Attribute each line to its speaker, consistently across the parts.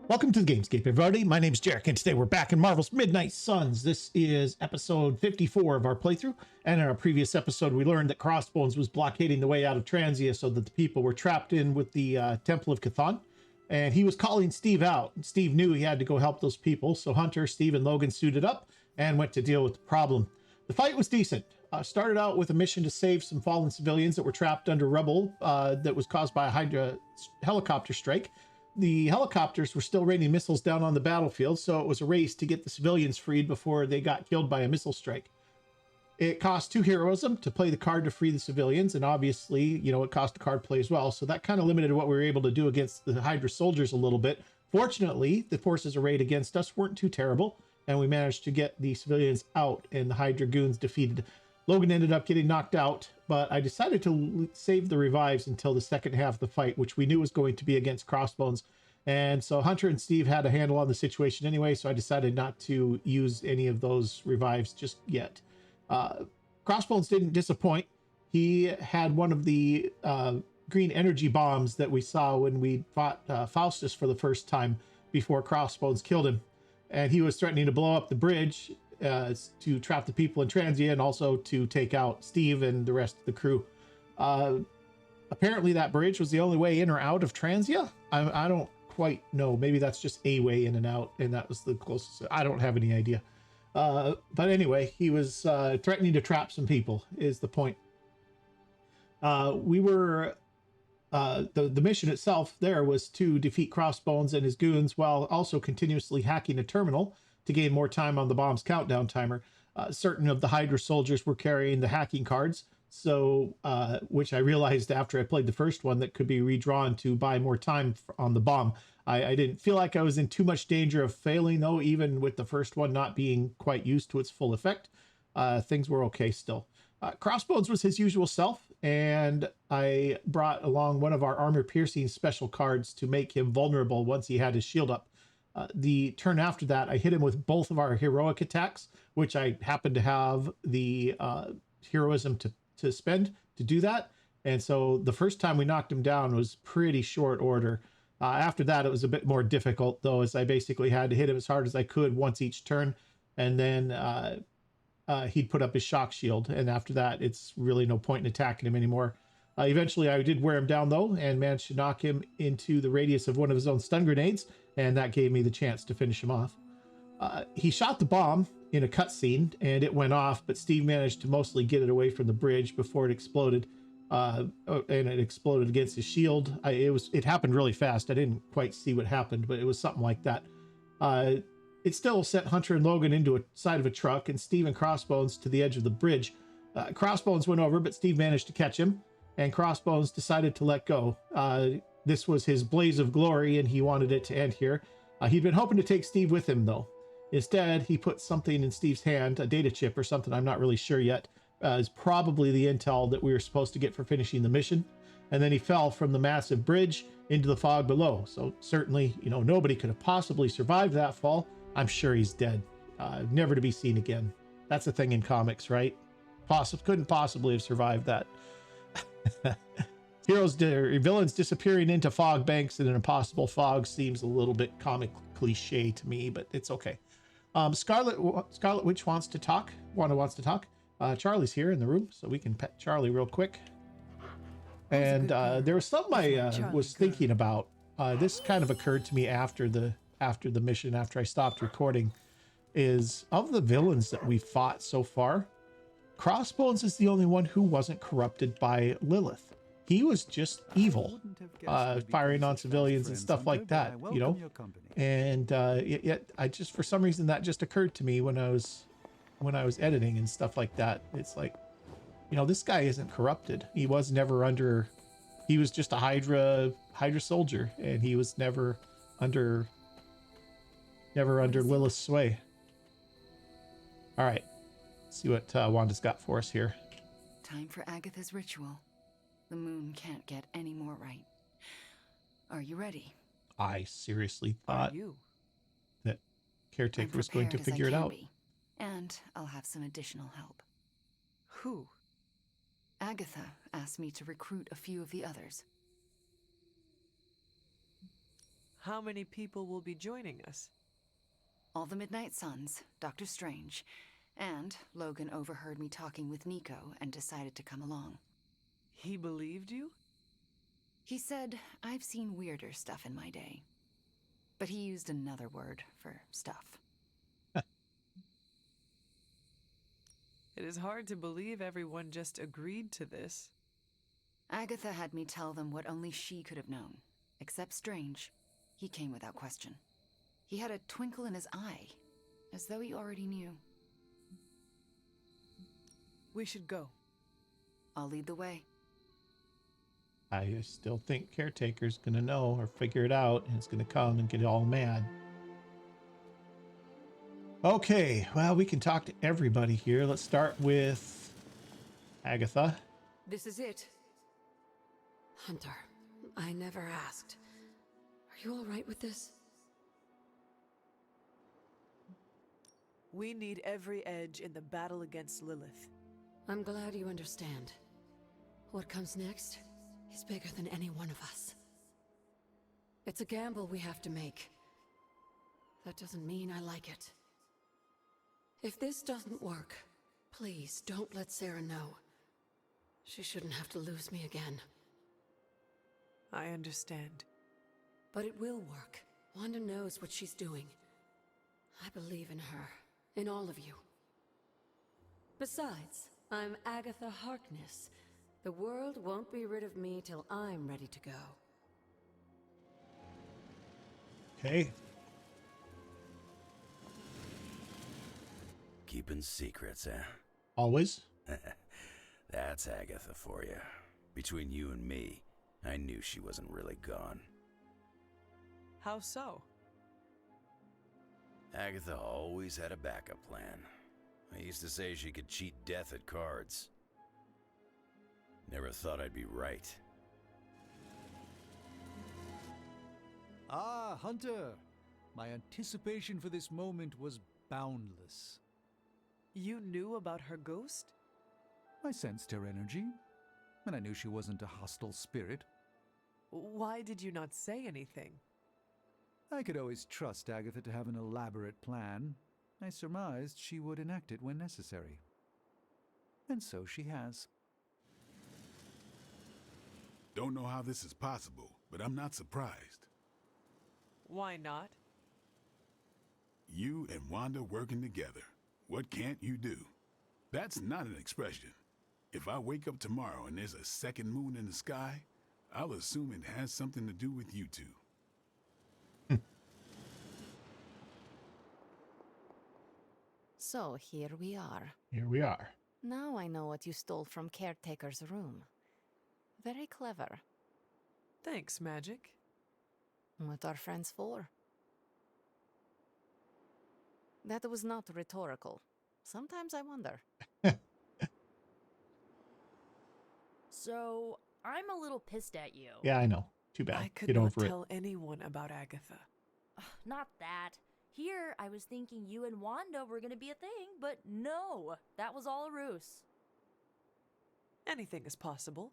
Speaker 1: Welcome to the Gamescape, everybody. My name's Jarek, and today we're back in Marvel's Midnight Suns. This is episode 54 of our playthrough, and in our previous episode, we learned that Crossbones was blockading the way out of Transia so that the people were trapped in with the Temple of Chthon, and he was calling Steve out. Steve knew he had to go help those people, so Hunter, Steve, and Logan suited up and went to deal with the problem. The fight was decent. Started out with a mission to save some fallen civilians that were trapped under rubble that was caused by a Hydra helicopter strike. The helicopters were still raining missiles down on the battlefield, so it was a race to get the civilians freed before they got killed by a missile strike. It cost 2 heroism to play the card to free the civilians, and obviously, you know, it cost a card play as well, so that kind of limited what we were able to do against the Hydra soldiers a little bit. Fortunately, the forces arrayed against us weren't too terrible, and we managed to get the civilians out and the Hydra goons defeated. Logan ended up getting knocked out, but I decided to save the revives until the second half of the fight, which we knew was going to be against Crossbones. And so Hunter and Steve had a handle on the situation anyway, so I decided not to use any of those revives just yet. Crossbones didn't disappoint. He had one of the green energy bombs that we saw when we fought Faustus for the first time before Crossbones killed him. And he was threatening to blow up the bridge to trap the people in Transia and also to take out Steve and the rest of the crew. Apparently that bridge was the only way in or out of Transia. I don't quite know. Maybe that's just a way in and out, and that was the closest. I don't have any idea. But anyway, he was threatening to trap some people, is the point. We were... the mission itself there was to defeat Crossbones and his goons while also continuously hacking a terminal to gain more time on the bomb's countdown timer. Certain of the Hydra soldiers were carrying the hacking cards, so which I realized after I played the first one that could be redrawn to buy more time on the bomb. I didn't feel like I was in too much danger of failing, though, even with the first one not being quite used to its full effect. Things were okay still. Crossbones was his usual self, and I brought along one of our armor-piercing special cards to make him vulnerable once he had his shield up. The turn after that, I hit him with both of our heroic attacks, which I happened to have the heroism to spend to do that. And so the first time we knocked him down was pretty short order. After that, it was a bit more difficult, though, as I basically had to hit him as hard as I could once each turn. And then he'd put up his shock shield. And after that, it's really no point in attacking him anymore. Eventually, I did wear him down, though, and managed to knock him into the radius of one of his own stun grenades. And that gave me the chance to finish him off. He shot the bomb in a cutscene, and it went off, but Steve managed to mostly get it away from the bridge before it exploded. And it exploded against his shield. It happened really fast. I didn't quite see what happened, but it was something like that. It still sent Hunter and Logan into a side of a truck, and Steve and Crossbones to the edge of the bridge. Crossbones went over, but Steve managed to catch him, and Crossbones decided to let go. This was his blaze of glory, and he wanted it to end here. He'd been hoping to take Steve with him, though. Instead, he put something in Steve's hand, a data chip or something, I'm not really sure yet. Is probably the intel that we were supposed to get for finishing the mission. And then he fell from the massive bridge into the fog below. So certainly, you know, nobody could have possibly survived that fall. I'm sure he's dead, never to be seen again. That's a thing in comics, right? Couldn't possibly have survived that. Villains disappearing into fog banks in an impossible fog seems a little bit comic cliche to me, but it's okay. Scarlet Witch wants to talk. Wanda wants to talk. Charlie's here in the room, so we can pet Charlie real quick. And there was something I was thinking about. This kind of occurred to me after the mission, after I stopped recording, is of the villains that we fought so far, Crossbones is the only one who wasn't corrupted by Lilith. He was just evil, firing on civilians and stuff like that, you know. And yet, I just, for some reason, that just occurred to me when I was editing and stuff like that. It's like, you know, this guy isn't corrupted. He was never under. He was just a Hydra soldier, and he was never under Lilith's sway. All right, let's see what Wanda's got for us here.
Speaker 2: Time for Agatha's ritual. The moon can't get any more right. Are you ready?
Speaker 1: I seriously thought that Caretaker was going to figure it out.
Speaker 2: And I'll have some additional help. Who? Agatha asked me to recruit a few of the others.
Speaker 3: How many people will be joining us?
Speaker 2: All the Midnight Suns, Dr. Strange, and Logan overheard me talking with Nico and decided to come along.
Speaker 3: He believed you?
Speaker 2: He said, I've seen weirder stuff in my day. But he used another word for stuff.
Speaker 3: It is hard to believe everyone just agreed to this.
Speaker 2: Agatha had me tell them what only she could have known. Except Strange. He came without question. He had a twinkle in his eye, as though he already knew.
Speaker 3: We should go.
Speaker 2: I'll lead the way.
Speaker 1: I still think Caretaker's gonna know or figure it out, and it's gonna come and get all mad. Okay, well, we can talk to everybody here. Let's start with Agatha.
Speaker 2: This is it.
Speaker 4: Hunter, I never asked. Are you all right with this?
Speaker 3: We need every edge in the battle against Lilith.
Speaker 4: I'm glad you understand. What comes next is bigger than any one of us. It's a gamble we have to make. That doesn't mean I like it. If this doesn't work, please don't let Sarah know. She shouldn't have to lose me again.
Speaker 3: I understand.
Speaker 4: But it will work. Wanda knows what she's doing. I believe in her, in all of you. Besides, I'm Agatha Harkness. The world won't be rid of me till I'm ready to go.
Speaker 1: Okay.
Speaker 5: Keeping secrets, eh?
Speaker 1: Always.
Speaker 5: That's Agatha for you. Between you and me, I knew she wasn't really gone.
Speaker 3: How so?
Speaker 5: Agatha always had a backup plan. I used to say she could cheat death at cards. Never thought I'd be right.
Speaker 6: Ah, Hunter! My anticipation for this moment was boundless.
Speaker 3: You knew about her ghost?
Speaker 6: I sensed her energy, and I knew she wasn't a hostile spirit.
Speaker 3: Why did you not say anything?
Speaker 6: I could always trust Agatha to have an elaborate plan. I surmised she would enact it when necessary. And so she has.
Speaker 7: Don't know how this is possible, but I'm not surprised.
Speaker 3: Why not?
Speaker 7: You and Wanda working together. What can't you do? That's not an expression. If I wake up tomorrow and there's a second moon in the sky, I'll assume it has something to do with you two.
Speaker 8: So here we are.
Speaker 1: Here we are.
Speaker 8: Now I know what you stole from Caretaker's room. Very clever.
Speaker 3: Thanks, Magic.
Speaker 8: What are friends for? That was not rhetorical. Sometimes I wonder.
Speaker 9: So, I'm a little pissed at you.
Speaker 1: Yeah, I know. Too bad.
Speaker 3: I could
Speaker 1: Get
Speaker 3: not
Speaker 1: over it.
Speaker 3: tell anyone about Agatha.
Speaker 9: Not that. Here, I was thinking you and Wanda were gonna be a thing, but no, that was all a ruse.
Speaker 3: Anything is possible.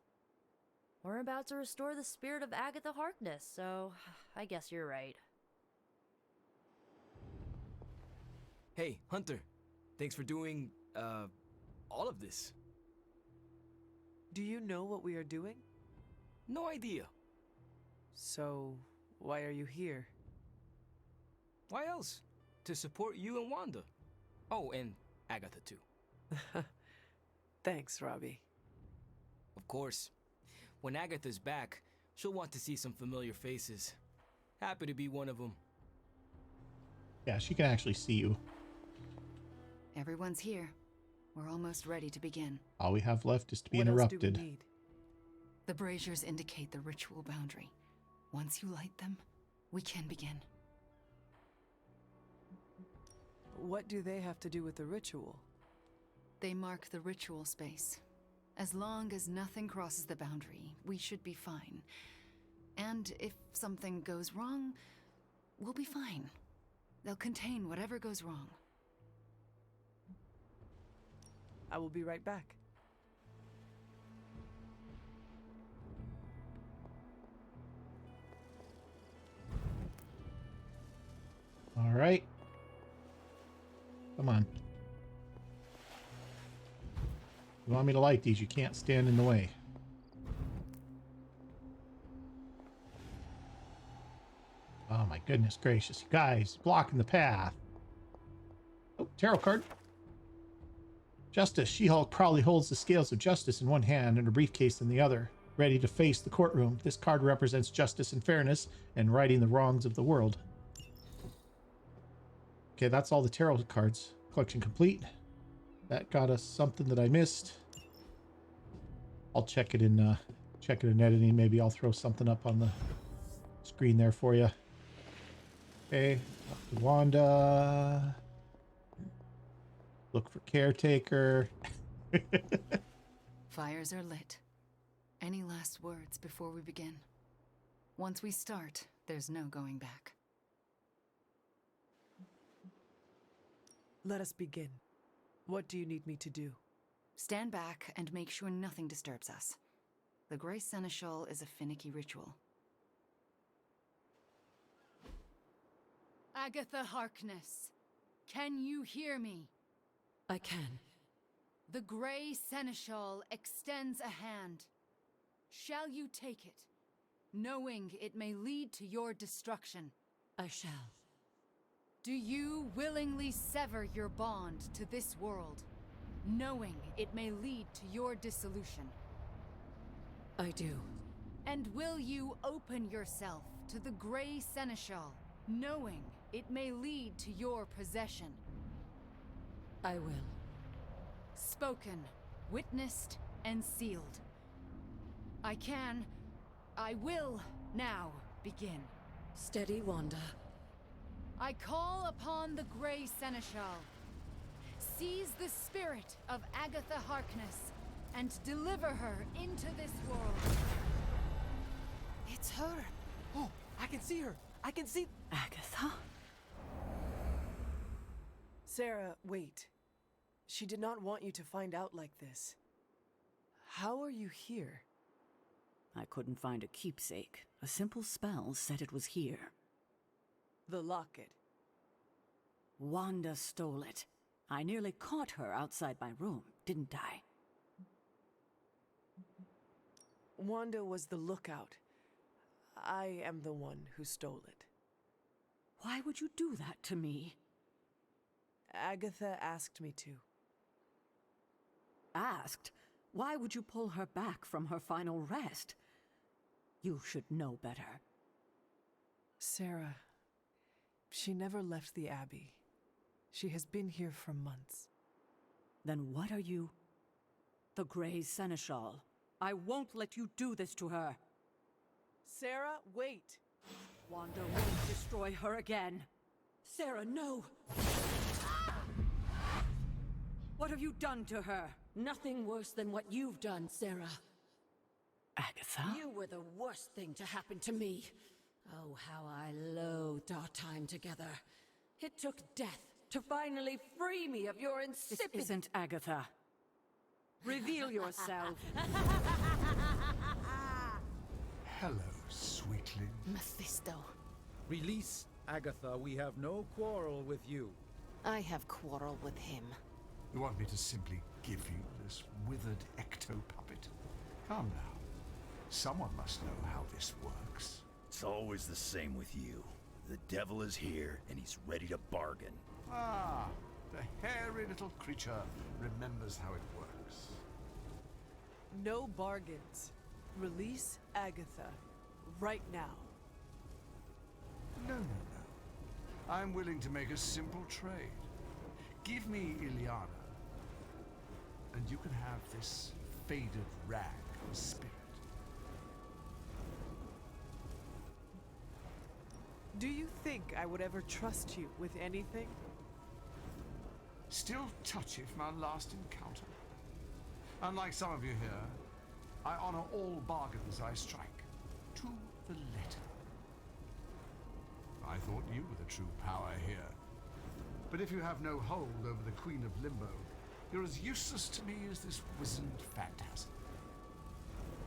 Speaker 9: We're about to restore the spirit of Agatha Harkness, so I guess you're right.
Speaker 10: Hey, Hunter. Thanks for doing, all of this.
Speaker 3: Do you know what we are doing?
Speaker 10: No idea.
Speaker 3: So, why are you here?
Speaker 10: Why else? To support you and Wanda. Oh, and Agatha too.
Speaker 3: Thanks, Robbie.
Speaker 10: Of course. When Agatha's back, she'll want to see some familiar faces. Happy to be one of them.
Speaker 1: Yeah, she can actually see you.
Speaker 2: Everyone's here. We're almost ready to begin.
Speaker 1: All we have left is to be
Speaker 3: What
Speaker 1: interrupted.
Speaker 3: else do we need?
Speaker 2: The braziers indicate the ritual boundary. Once you light them, we can begin.
Speaker 3: What do they have to do with the ritual?
Speaker 2: They mark the ritual space. As long as nothing crosses the boundary, we should be fine. And if something goes wrong, we'll be fine. They'll contain whatever goes wrong.
Speaker 3: I will be right back.
Speaker 1: Come on. You want me to light these? You can't stand in the way. Oh my goodness gracious. You guys, blocking the path. Oh, tarot card. Justice. She-Hulk proudly holds the scales of justice in one hand and her briefcase in the other, ready to face the courtroom. This card represents justice and fairness and righting the wrongs of the world. Okay, that's all the tarot cards. Collection complete. That got us something that I missed. I'll check it in editing. Maybe I'll throw something up on the screen there for you. Okay, up to Wanda. Look for caretaker.
Speaker 2: Fires are lit. Any last words before we begin? Once we start, there's no going back.
Speaker 3: Let us begin. What do you need me to do?
Speaker 2: Stand back and make sure nothing disturbs us. The Grey Seneschal is a finicky ritual. Agatha Harkness, can you hear me?
Speaker 4: I can.
Speaker 2: The Grey Seneschal extends a hand. Shall you take it, knowing it may lead to your destruction?
Speaker 4: I shall.
Speaker 2: Do you willingly sever your bond to this world, knowing it may lead to your dissolution?
Speaker 4: I do.
Speaker 2: And will you open yourself to the Grey Seneschal, knowing it may lead to your possession?
Speaker 4: I will.
Speaker 2: Spoken, witnessed, and sealed. I will now begin.
Speaker 4: Steady, Wanda.
Speaker 2: I call upon the Grey Seneschal. Seize the spirit of Agatha Harkness and deliver her into this world.
Speaker 3: It's her. Oh, I can see her. I can see
Speaker 4: Agatha?
Speaker 3: Sarah, wait. She did not want you to find out like this. How are you here?
Speaker 11: I couldn't find a keepsake. A simple spell said it was here.
Speaker 3: The locket.
Speaker 11: Wanda stole it. I nearly caught her outside my room, didn't I?
Speaker 3: Wanda was the lookout. I am the one who stole it.
Speaker 11: Why would you do that to me?
Speaker 3: Agatha asked me to.
Speaker 11: Asked? Why would you pull her back from her final rest? You should know better.
Speaker 3: Sarah, she never left the Abbey. She has been here for months.
Speaker 11: Then what are you? The Grey Seneschal. I won't let you do this to her.
Speaker 3: Sarah, wait!
Speaker 11: Wanda won't destroy her again. Sarah, no! What have you done to her?
Speaker 4: Nothing worse than what you've done, Sarah.
Speaker 11: Agatha?
Speaker 4: You were the worst thing to happen to me. Oh, how I loathed our time together. It took death to finally free me of your insipid—
Speaker 11: This isn't Agatha. Reveal yourself.
Speaker 6: Hello, sweetling.
Speaker 2: Mephisto.
Speaker 12: Release Agatha. We have no quarrel with you.
Speaker 8: I have quarrel with him.
Speaker 6: You want me to simply give you this withered ecto-puppet? Calm now. Someone must know how this works.
Speaker 5: It's always the same with you. The devil is here, and he's ready to bargain.
Speaker 6: Ah, the hairy little creature remembers how it works.
Speaker 3: No bargains. Release Agatha. Right now.
Speaker 6: No, no, no. I'm willing to make a simple trade. Give me Ileana, and you can have this faded rag of spirit.
Speaker 3: Do you think I would ever trust you with anything?
Speaker 6: Still touchy from our last encounter. Unlike some of you here, I honor all bargains I strike, to the letter. I thought you were the true power here. But if you have no hold over the Queen of Limbo, you're as useless to me as this wizened phantasm.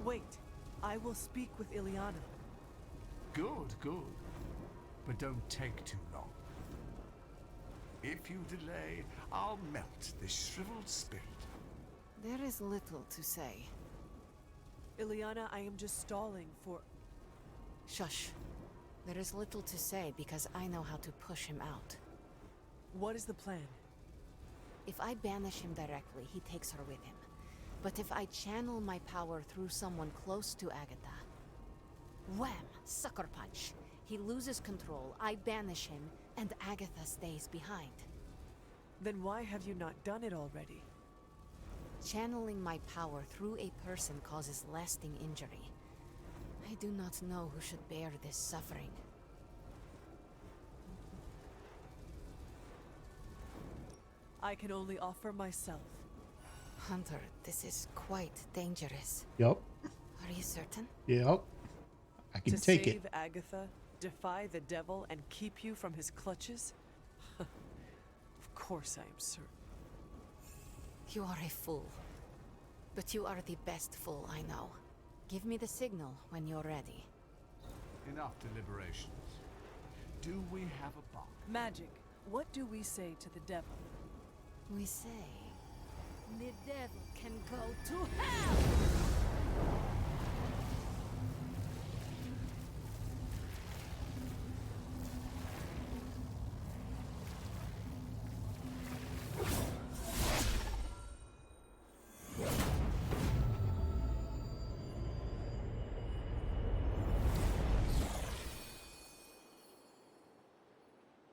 Speaker 3: Wait, I will speak with Ileana.
Speaker 6: Good, good. But don't take too long. If you delay, I'll melt this shriveled spirit.
Speaker 8: There is little to say.
Speaker 3: Ileana, I am just stalling for...
Speaker 8: Shush. There is little to say because I know how to push him out.
Speaker 3: What is the plan?
Speaker 8: If I banish him directly, he takes her with him. But if I channel my power through someone close to Agatha... Wham! Sucker punch. He loses control, I banish him, and Agatha stays behind.
Speaker 3: Then why have you not done it already?
Speaker 8: Channeling my power through a person causes lasting injury. I do not know who should bear this suffering.
Speaker 3: I can only offer myself.
Speaker 8: Hunter, this is quite dangerous.
Speaker 1: Yep.
Speaker 8: Are you certain?
Speaker 1: Yep. I can
Speaker 3: To
Speaker 1: take
Speaker 3: save
Speaker 1: it.
Speaker 3: Agatha, defy the devil, and keep you from his clutches? Of course I am certain.
Speaker 8: You are a fool. But you are the best fool I know. Give me the signal when you're ready.
Speaker 6: Enough deliberations. Do we have a bomb?
Speaker 3: Magic, what do we say to the devil?
Speaker 8: We say...
Speaker 4: The devil can go to hell!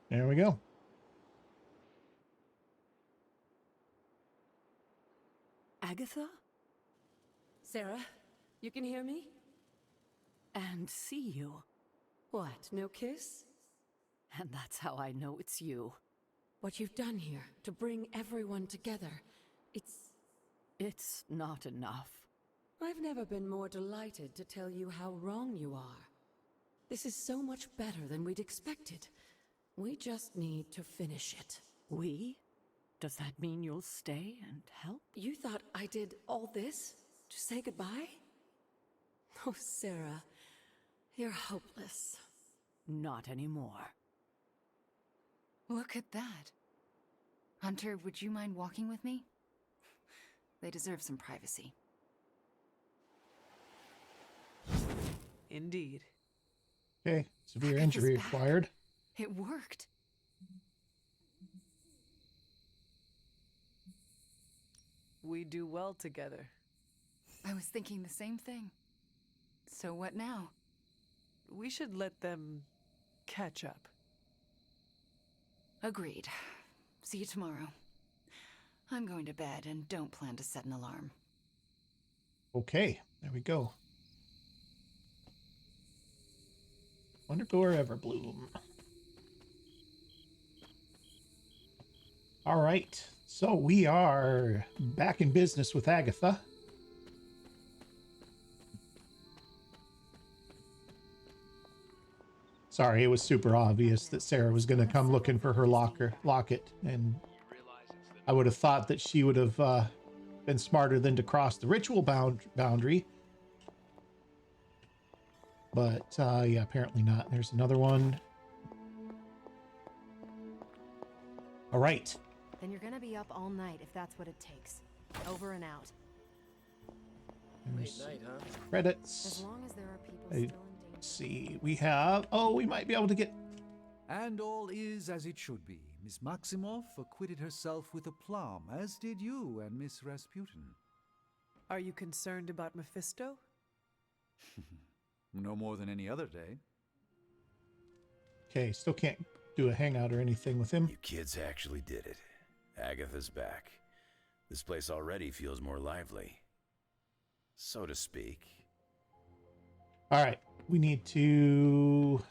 Speaker 1: There we go.
Speaker 11: Agatha?
Speaker 4: Sarah, you can hear me?
Speaker 11: And see you.
Speaker 4: What, no kiss?
Speaker 11: And that's how I know it's you.
Speaker 4: What you've done here, to bring everyone together,
Speaker 11: It's not enough.
Speaker 4: I've never been more delighted to tell you how wrong you are. This is so much better than we'd expected. We just need to finish it.
Speaker 11: We? Does that mean you'll stay and help?
Speaker 4: You thought I did all this to say goodbye? Oh, Sarah, you're hopeless.
Speaker 11: Not anymore.
Speaker 2: Look at that. Hunter, would you mind walking with me? They deserve some privacy.
Speaker 3: Indeed.
Speaker 1: Okay. Severe
Speaker 2: Agatha's
Speaker 1: injury
Speaker 2: back.
Speaker 1: acquired.
Speaker 2: It worked.
Speaker 3: We do well together.
Speaker 2: I was thinking the same thing. So what now?
Speaker 3: We should let them catch up.
Speaker 2: Agreed. See you tomorrow. I'm going to bed and don't plan to set an alarm.
Speaker 1: Okay. There we go. Undergore Everbloom. All right. So we are back in business with Agatha. Sorry, it was super obvious that Sarah was going to come looking for her locket, and I would have thought that she would have been smarter than to cross the ritual boundary. But yeah, apparently not. There's another one. All right.
Speaker 13: Then you're gonna be up all night if that's what it takes. Over and out.
Speaker 12: Late night, huh?
Speaker 1: Credits.
Speaker 13: As long as there are people
Speaker 1: Hey,
Speaker 13: still in danger.
Speaker 1: let's see. We have... Oh, we might be able to get...
Speaker 12: And all is as it should be. Miss Maximoff acquitted herself with aplomb, as did you and Miss Rasputin.
Speaker 3: Are you concerned about Mephisto?
Speaker 12: No more than any other day.
Speaker 1: Okay, still can't do a hangout or anything with him.
Speaker 5: You kids actually did it. Agatha's back. This place already feels more lively, so to speak.
Speaker 1: All right, we need to...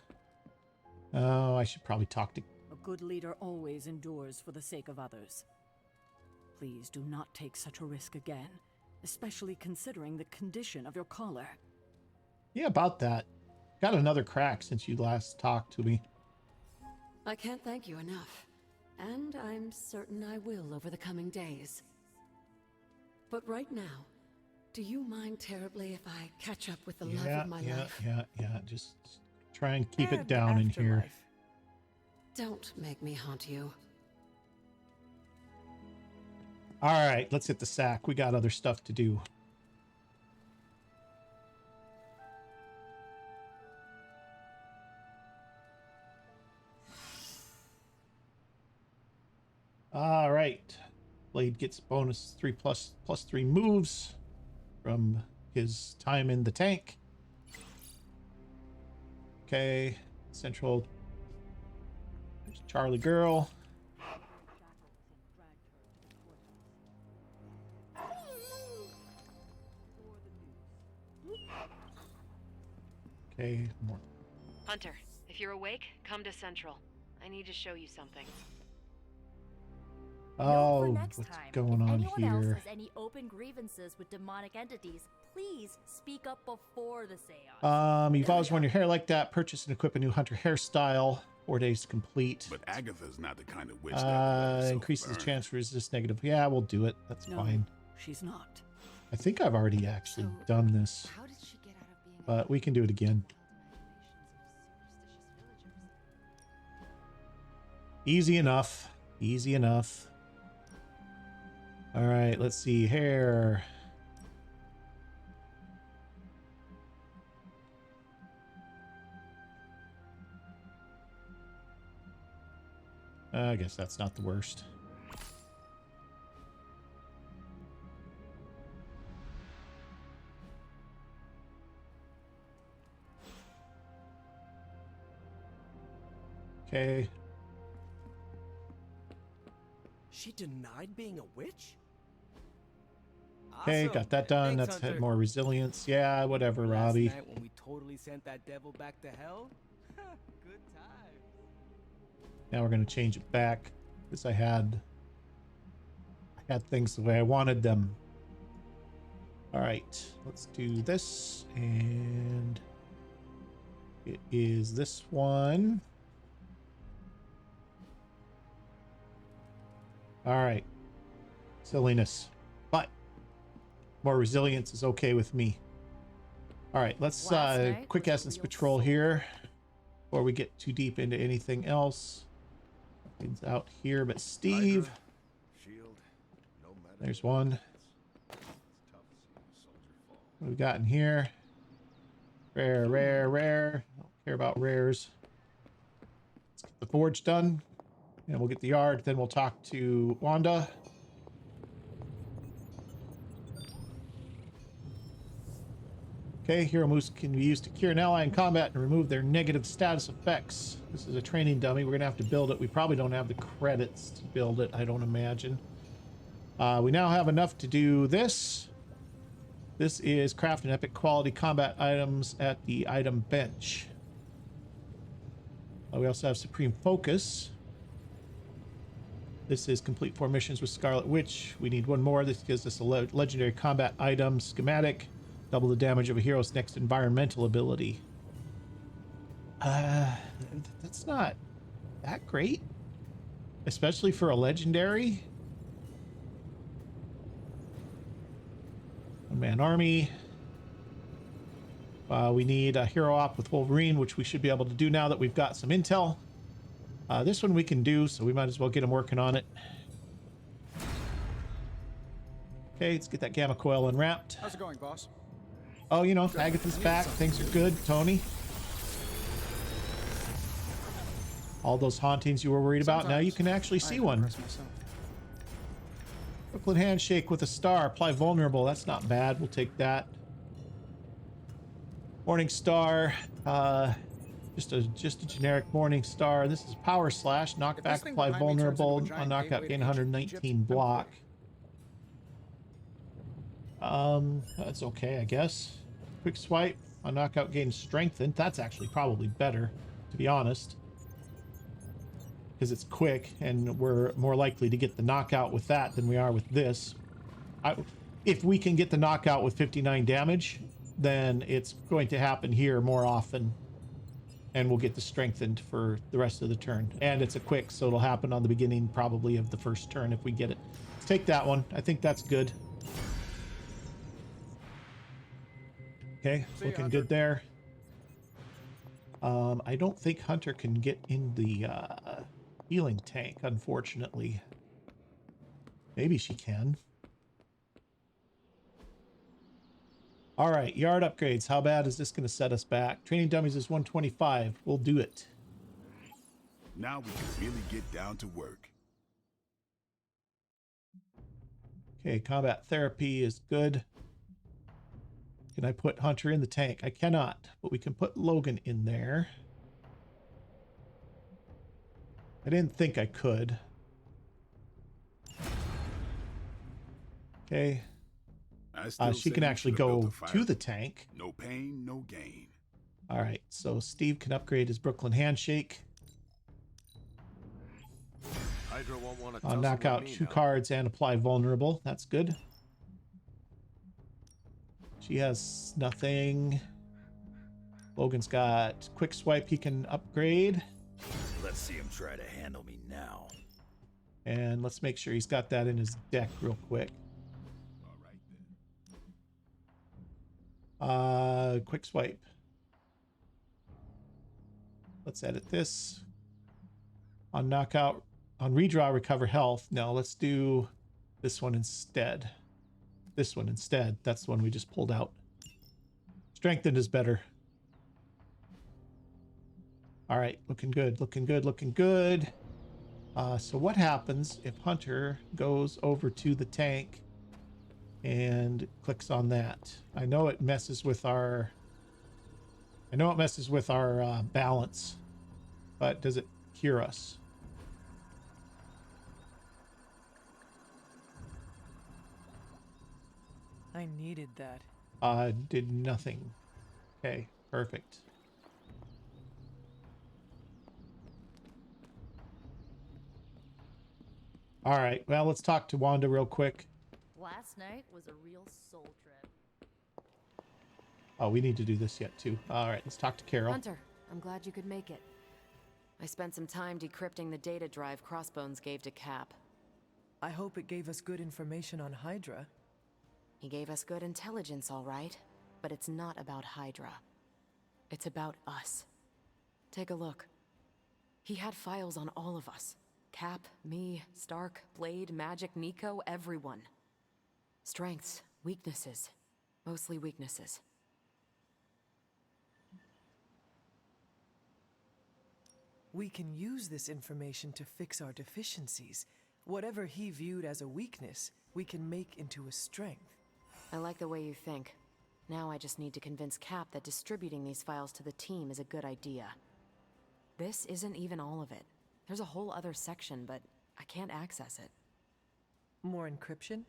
Speaker 1: Oh, I should probably talk to...
Speaker 11: A good leader always endures for the sake of others. Please do not take such a risk again, especially considering the condition of your collar.
Speaker 1: Yeah, about that. Got another crack since you last talked to me.
Speaker 4: I can't thank you enough. And I'm certain I will over the coming days. But right now, do you mind terribly if I catch up with the love of my life?
Speaker 1: Yeah. Just try and keep it
Speaker 3: And
Speaker 1: down in here.
Speaker 3: afterlife.
Speaker 4: Don't make me haunt you.
Speaker 1: All right, let's hit the sack. We got other stuff to do. All right. Blade gets bonus 3+3 moves from his time in the tank. Okay, Central. There's Charlie Girl. Okay, more.
Speaker 13: Hunter, if you're awake, come to Central. I need to show you something.
Speaker 1: Oh,
Speaker 9: next
Speaker 1: what's
Speaker 9: time.
Speaker 1: going
Speaker 9: If
Speaker 1: on
Speaker 9: anyone else
Speaker 1: here?
Speaker 9: has any open grievances with demonic entities, please speak up before the seance.
Speaker 1: You've always worn your hair like that. Purchase and equip a new hunter hairstyle. 4 days to complete.
Speaker 7: But Agatha's not the kind of witch that would let herself
Speaker 1: Increases the
Speaker 7: burn.
Speaker 1: chance to resist negative. Yeah, we'll do it. That's
Speaker 11: No,
Speaker 1: fine.
Speaker 11: she's not.
Speaker 1: I think I've already actually done this,
Speaker 2: How did she get out of being
Speaker 1: but we can do it again. Easy enough. Easy enough. All right, let's see. Hair. I guess that's not the worst. Okay.
Speaker 14: She denied being a witch?
Speaker 1: Okay, got that done.
Speaker 10: Thanks,
Speaker 1: That's
Speaker 10: Hunter.
Speaker 1: had more resilience. Yeah, whatever,
Speaker 10: Last
Speaker 1: Robbie.
Speaker 10: night when we totally sent that devil back to hell? Good times.
Speaker 1: Now we're gonna change it back because I had things the way I wanted them. All right, let's do this, and it is this one. All right, silliness, but more resilience is okay with me. All right, let's quick essence patrol here before we get too deep into anything else. Nothing's out here but Steve.
Speaker 6: Hydra, shield, no matter
Speaker 1: There's one. What we got in here? Rare, rare, rare. Don't care about rares. Let's get the forge done. And we'll get the yard. Then we'll talk to Wanda. Okay, hero moves can be used to cure an ally in combat and remove their negative status effects. This is a training dummy. We're going to have to build it. We probably don't have the credits to build it, I don't imagine. We now have enough to do this. This is craft and epic quality combat items at the item bench. We also have Supreme Focus. This is complete 4 missions with Scarlet Witch. We need one more. This gives us a legendary combat item schematic. Double the damage of a hero's next environmental ability. That's not that great. Especially for a legendary. One-man army. We need a hero op with Wolverine, which we should be able to do now that we've got some intel. This one we can do, so we might as well get him working on it. Okay, let's get that gamma coil unwrapped.
Speaker 15: How's it going, boss?
Speaker 1: Oh, you know, Agatha's back. Things are good. Tony. All those hauntings you were worried about, now you can actually see one. Brooklyn handshake with a star. Apply vulnerable. That's not bad. We'll take that. Morning star. Just a generic morning star. This is power slash. Knockback. Apply vulnerable. On knockout gain 119 block. That's okay, I guess. Quick swipe. On knockout gain strengthened. That's actually probably better, to be honest. Because it's quick, and we're more likely to get the knockout with that than we are with this. If we can get the knockout with 59 damage, then it's going to happen here more often. And we'll get the strengthened for the rest of the turn. And it's a quick, so it'll happen on the beginning probably of the first turn if we get it. Let's take that one. I think that's good. Okay, looking good there. I don't think Hunter can get in the healing tank, unfortunately. Maybe she can. All right, yard upgrades. How bad is this going to set us back? Training dummies is 125. We'll do it.
Speaker 7: Now we can really get down to work.
Speaker 1: Okay, combat therapy is good. Can I put Hunter in the tank? I cannot, but we can put Logan in there. I didn't think I could. Okay. She can actually go to the tank.
Speaker 7: No pain, no gain.
Speaker 1: All right, so Steve can upgrade his Brooklyn handshake.
Speaker 14: Hydra won't want to
Speaker 1: I'll knock out 2 cards and apply vulnerable. That's good. She has nothing. Logan's got quick swipe he can upgrade.
Speaker 5: Let's see him try to handle me now.
Speaker 1: And let's make sure he's got that in his deck real quick. Quick swipe. Let's edit this. On knockout, on redraw, recover health. No, let's do this one instead. This one instead. That's the one we just pulled out. Strengthened is better. All right, looking good, looking good, looking good. So what happens if Hunter goes over to the tank and clicks on that? I know it messes with our balance, but does it cure us?
Speaker 3: I needed that.
Speaker 1: Did nothing. Okay, perfect. All right, well, let's talk to Wanda real quick.
Speaker 9: Last night was a real soul trip.
Speaker 1: Oh, we need to do this yet too. All right, let's talk to Carol.
Speaker 13: Hunter, I'm glad you could make it. I spent some time decrypting the data drive Crossbones gave to Cap.
Speaker 3: I hope it gave us good information on Hydra.
Speaker 13: He gave us good intelligence, all right, but it's not about Hydra. It's about us. Take a look. He had files on all of us. Cap, me, Stark, Blade, Magic, Nico, everyone. Strengths, weaknesses. Mostly weaknesses.
Speaker 3: We can use this information to fix our deficiencies. Whatever he viewed as a weakness, we can make into a strength.
Speaker 13: I like the way you think. Now I just need to convince Cap that distributing these files to the team is a good idea. This isn't even all of it. There's a whole other section, but I can't access it.
Speaker 3: More encryption?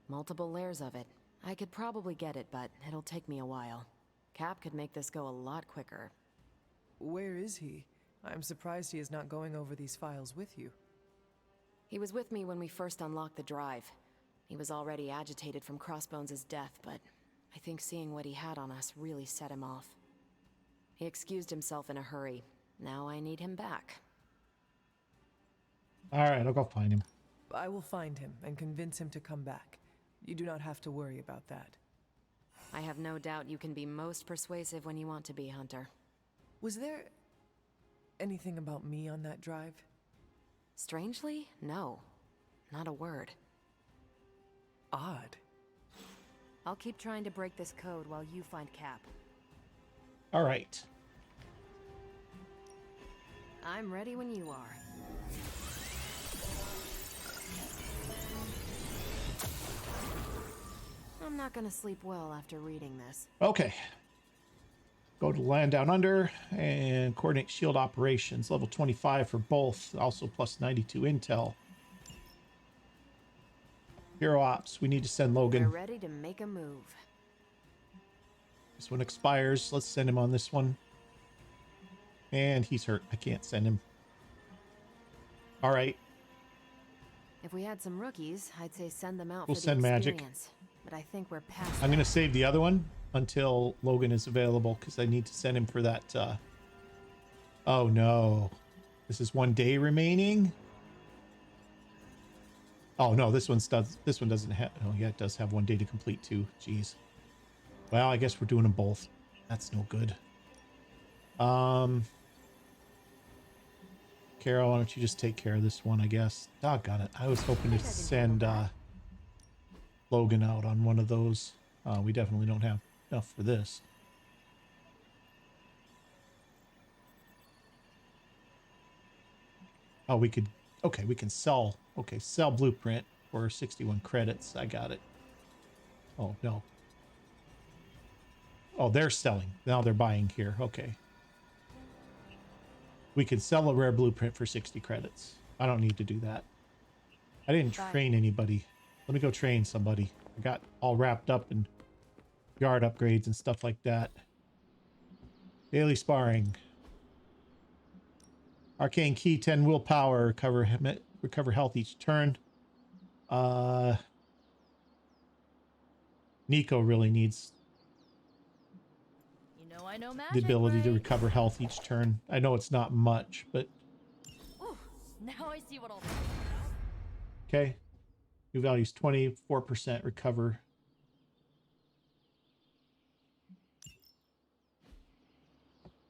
Speaker 13: Multiple layers of it. I could probably get it, but it'll take me a while. Cap could make this go a lot quicker.
Speaker 3: Where is he? I'm surprised he is not going over these files with you.
Speaker 13: He was with me when we first unlocked the drive. He was already agitated from Crossbones' death, but I think seeing what he had on us really set him off. He excused himself in a hurry. Now I need him back.
Speaker 1: All right, I'll go find him.
Speaker 3: I will find him and convince him to come back. You do not have to worry about that.
Speaker 13: I have no doubt you can be most persuasive when you want to be, Hunter.
Speaker 3: Was there anything about me on that drive?
Speaker 13: Strangely, no. Not a word.
Speaker 3: Odd.
Speaker 13: I'll keep trying to break this code while you find Cap.
Speaker 1: All right.
Speaker 13: I'm ready when you are. I'm not gonna sleep well after reading this.
Speaker 1: Okay. Go to Land Down Under and coordinate shield operations. Level 25 for both. Also plus 92 intel. Hero Ops. We need to send Logan.
Speaker 13: We're ready to make a move.
Speaker 1: This one expires. Let's send him on this one. And he's hurt. I can't send him. All right.
Speaker 13: If we had some rookies, I'd say send them out
Speaker 1: We'll
Speaker 13: for the
Speaker 1: send Magic.
Speaker 13: experience. But I think we're past
Speaker 1: I'm going
Speaker 13: that.
Speaker 1: to save the other one until Logan is available because I need to send him for that. Oh, no. This is 1 day remaining. Oh, no, this one doesn't have... Oh, yeah, it does have 1 day to complete, too. Jeez. Well, I guess we're doing them both. That's no good. Carol, why don't you just take care of this one, I guess. Doggone it. I was hoping to send Logan out on one of those. We definitely don't have enough for this. Oh, we could... Okay, we can sell... Okay, sell blueprint for 61 credits. I got it. Oh, no. Oh, they're selling. Now they're buying here. Okay. We can sell a rare blueprint for 60 credits. I don't need to do that. I didn't train anybody. Let me go train somebody. I got all wrapped up in yard upgrades and stuff like that. Daily sparring. Arcane key, 10 willpower, recover health each turn. Nico really needs
Speaker 9: I know magic,
Speaker 1: the ability to
Speaker 9: right?
Speaker 1: recover health each turn. I know it's not much, but
Speaker 9: Ooh, now I see what I'll do.
Speaker 1: okay. New values 24% recover.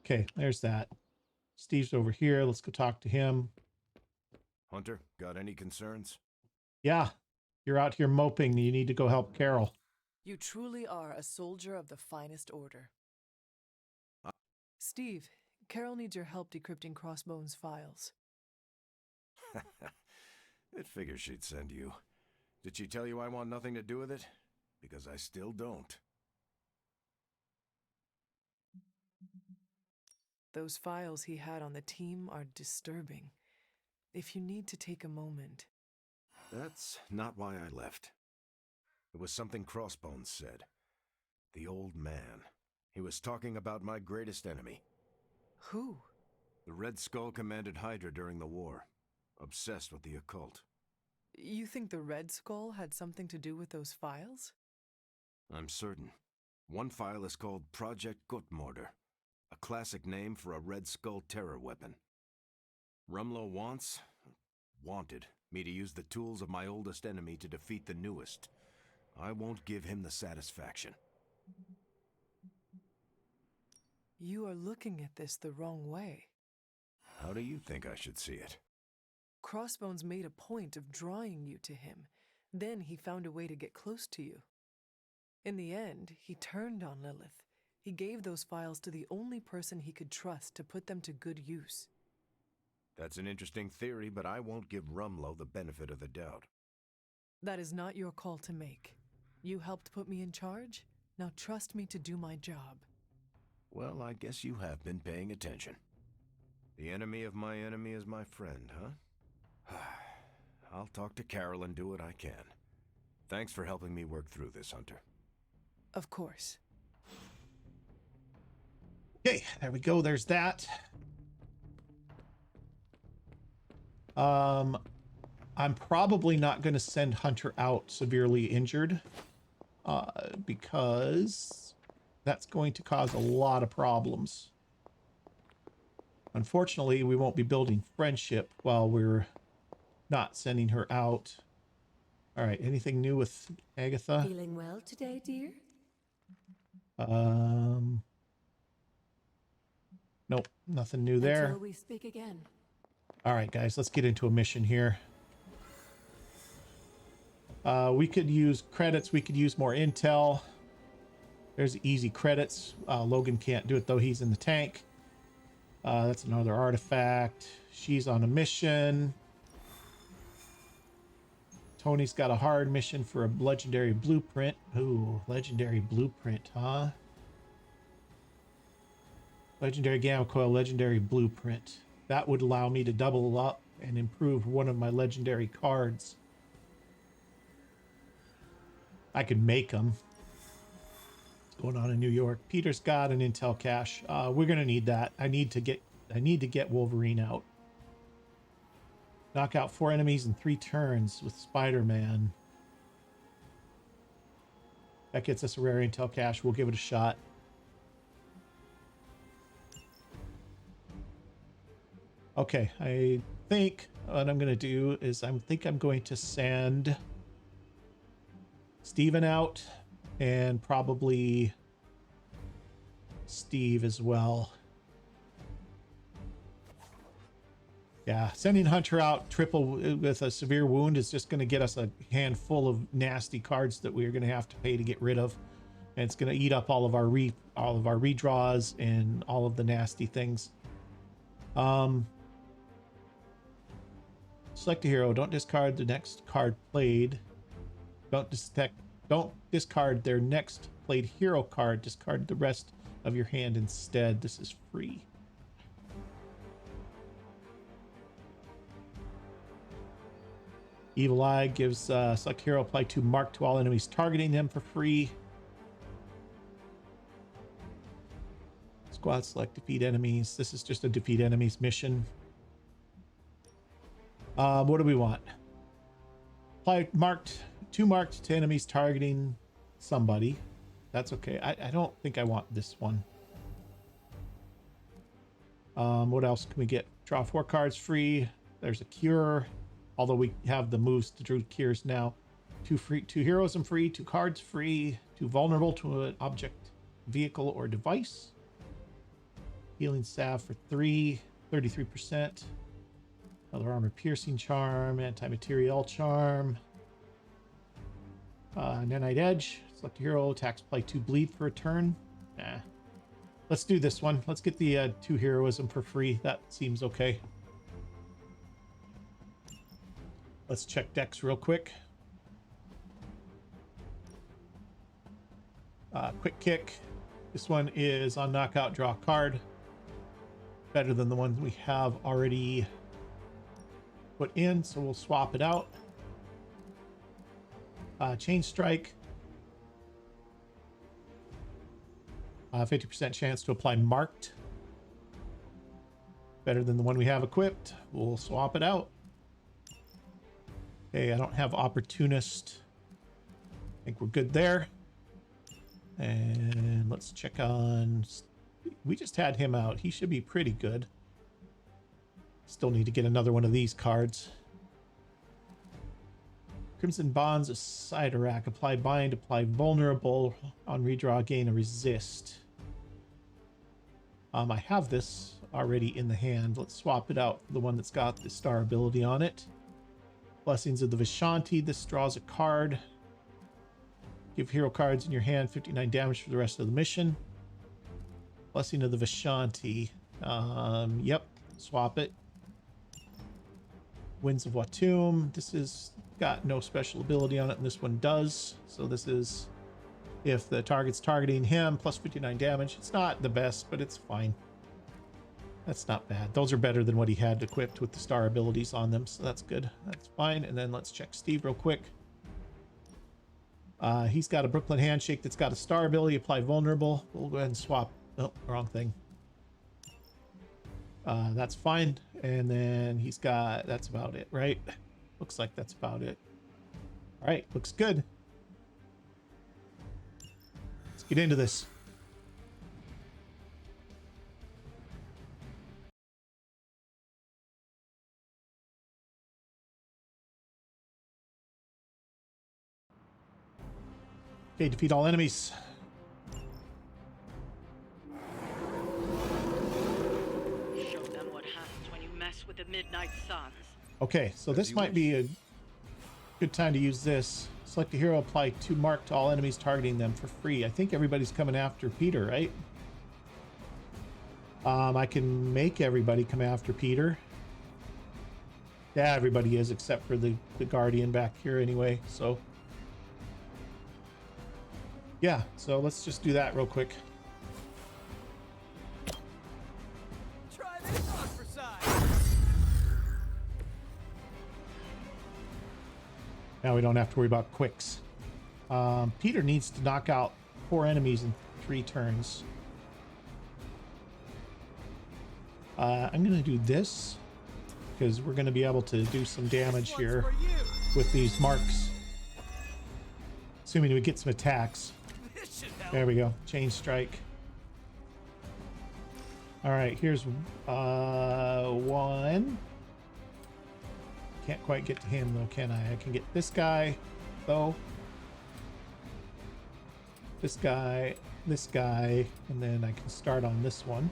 Speaker 1: Okay, there's that. Steve's over here. Let's go talk to him.
Speaker 5: Hunter, got any concerns?
Speaker 1: Yeah, you're out here moping. You need to go help Carol.
Speaker 3: You truly are a soldier of the finest order. Steve, Carol needs your help decrypting Crossbone's files.
Speaker 5: It figures she'd send you. Did she tell you I want nothing to do with it? Because I still don't.
Speaker 3: Those files he had on the team are disturbing. If you need to take a moment...
Speaker 5: That's not why I left. It was something Crossbones said. The old man. He was talking about my greatest enemy.
Speaker 3: Who?
Speaker 5: The Red Skull commanded Hydra during the war. Obsessed with the occult.
Speaker 3: You think the Red Skull had something to do with those files?
Speaker 5: I'm certain. One file is called Project Gutmorder, a classic name for a Red Skull terror weapon. Rumlow wanted me to use the tools of my oldest enemy to defeat the newest. I won't give him the satisfaction.
Speaker 3: You are looking at this the wrong way.
Speaker 5: How do you think I should see it?
Speaker 3: Crossbones made a point of drawing you to him. Then he found a way to get close to you. In the end, he turned on Lilith. He gave those files to the only person he could trust to put them to good use.
Speaker 5: That's an interesting theory, but I won't give Rumlow the benefit of the doubt.
Speaker 3: That is not your call to make. You helped put me in charge. Now trust me to do my job.
Speaker 5: Well, I guess you have been paying attention. The enemy of my enemy is my friend, huh? I'll talk to Carol and do what I can. Thanks for helping me work through this, Hunter.
Speaker 3: Of course.
Speaker 1: Okay, there we go. There's that. I'm probably not going to send Hunter out severely injured because that's going to cause a lot of problems. Unfortunately, we won't be building friendship while we're not sending her out. All right, anything new with Agatha?
Speaker 4: Feeling well today, dear?
Speaker 1: Nope, nothing new there.
Speaker 4: Until we speak again.
Speaker 1: All right, guys, let's get into a mission here. We could use credits. We could use more intel. There's easy credits. Logan can't do it, though. He's in the tank. That's another artifact. She's on a mission. Tony's got a hard mission for a legendary blueprint. Ooh, legendary blueprint, huh? Legendary gamma coil, legendary blueprint. That would allow me to double up and improve one of my legendary cards. I could make them. What's going on in New York? Peter's got an intel cache. We're gonna need that. I need to get Wolverine out. Knock out 4 enemies in 3 turns with Spider-Man. That gets us a rare intel cache. We'll give it a shot. Okay, I think what I'm going to do is I'm going to send Steven out and probably Steve as well. Yeah, sending Hunter out triple with a severe wound is just going to get us a handful of nasty cards that we're going to have to pay to get rid of, and it's going to eat up all of our redraws and all of the nasty things. Select a hero. Don't discard the next card played. Don't discard their next played hero card. Discard the rest of your hand instead. This is free. Evil Eye gives select hero apply to mark to all enemies targeting them for free. Squad select defeat enemies. This is just a defeat enemies mission. What do we want? Apply two marked to enemies targeting somebody. That's okay. I don't think I want this one. What else can we get? Draw 4 cards free. There's a cure. Although we have the moves to do cures now. 2 heroes and free, 2 cards free, 2 vulnerable to an object, vehicle, or device. Healing salve for 3, 33%. Another armor piercing charm, anti-material charm. Nanite Edge. Select a hero, attacks apply 2 bleed for a turn. Nah. Let's do this one. Let's get the 2 heroism for free. That seems okay. Let's check decks real quick. Quick kick. This one is on knockout, draw a card. Better than the one we have already put in, so we'll swap it out. Chain strike. 50% chance to apply marked. Better than the one we have equipped. We'll swap it out. Okay, I don't have opportunist. I think we're good there. And let's check on... We just had him out. He should be pretty good. Still need to get another one of these cards. Crimson Bonds, a side rack. Apply bind, apply vulnerable. On redraw, gain a resist. I have this already in the hand. Let's swap it out for the one that's got the star ability on it. Blessings of the Vishanti. This draws a card. Give hero cards in your hand 59 damage for the rest of the mission. Blessing of the Vishanti. Yep. Swap it. Winds of Watum. This has got no special ability on it, and this one does. So this is if the target's targeting him, plus 59 damage. It's not the best, but it's fine. That's not bad. Those are better than what he had equipped with the star abilities on them, so that's good. That's fine. And then let's check Steve real quick. He's got a Brooklyn Handshake that's got a star ability. Apply vulnerable. We'll go ahead and swap. Oh, wrong thing. That's fine. And then he's got... That's about it, right? Looks like that's about it. All right, looks good. Let's get into this. Okay, defeat all enemies.
Speaker 11: Show them what happens when you mess with the Midnight Suns.
Speaker 1: Okay, so this might be a good time to use this. Select a hero, apply 2 mark to all enemies targeting them for free. I think everybody's coming after Peter, right? I can make everybody come after Peter. Yeah, everybody is except for the Guardian back here anyway, so... Yeah, so let's just do that real quick.
Speaker 10: Try this on for size.
Speaker 1: Now we don't have to worry about quicks. Peter needs to knock out 4 enemies in 3 turns. I'm going to do this because we're going to be able to do some damage here with these marks. Assuming we get some attacks. There we go. Chain strike. All right, here's 1. Can't quite get to him though, can I? I can get this guy though. This guy, and then I can start on this one.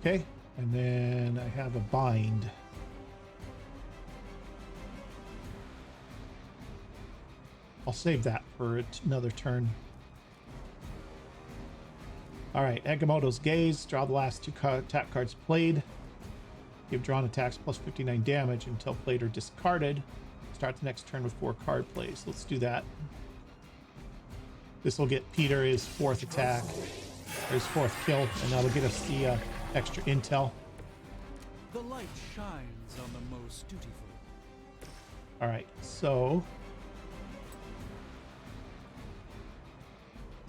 Speaker 1: Okay, and then I have a bind. I'll save that for another turn. All right, Agamotto's Gaze. Draw the last two attack cards played. Give drawn attacks plus 59 damage until played or discarded. Start the next turn with 4 card plays. Let's do that. This will get Peter his 4th attack, or his 4th kill, and that'll get us the extra intel.
Speaker 12: The light shines on the most dutiful.
Speaker 1: All right, so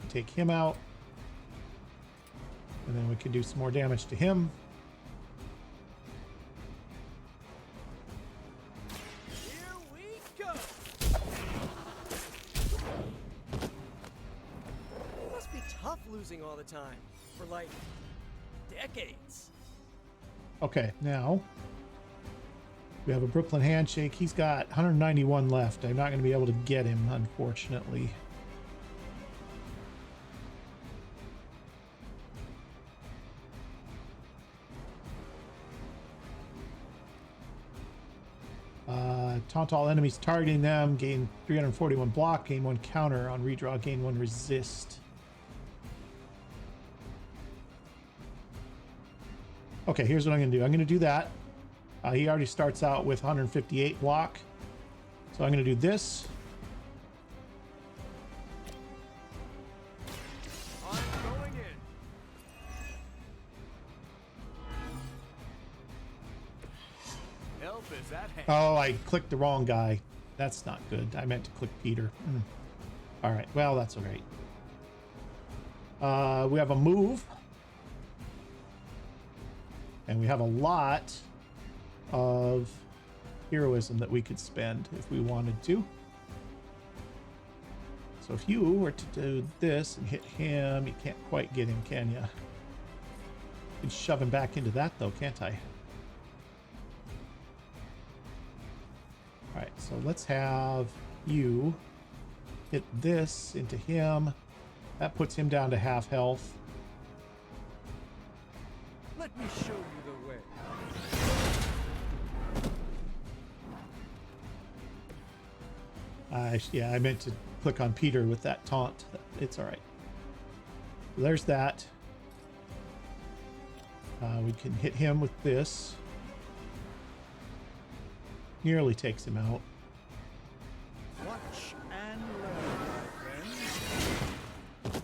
Speaker 1: take him out, and then we can do some more damage to him.
Speaker 10: Here we go. It must be tough losing all the time for like decades.
Speaker 1: Okay, now we have a Brooklyn handshake. He's got 191 left. I'm not going to be able to get him, unfortunately. Taunt all enemies targeting them, gain 341 block, gain 1 counter on redraw, gain 1 resist. Okay, here's what I'm going to do. I'm going to do that. He already starts out with 158 block. So I'm going to do this.
Speaker 10: I'm going in.
Speaker 6: Help is at hand.
Speaker 1: Oh, I clicked the wrong guy. That's not good. I meant to click Peter. All right. Well, that's all right. We have a move. And we have a lot of heroism that we could spend if we wanted to. So if you were to do this and hit him, you can't quite get him, can you? You can shove him back into that though, can't I? All right, so let's have you hit this into him. That puts him down to half health.
Speaker 12: Let me show you the way.
Speaker 1: Yeah, I meant to click on Peter with that taunt. It's all right. So there's that. We can hit him with this. Nearly takes him out.
Speaker 12: Watch and learn, my friends.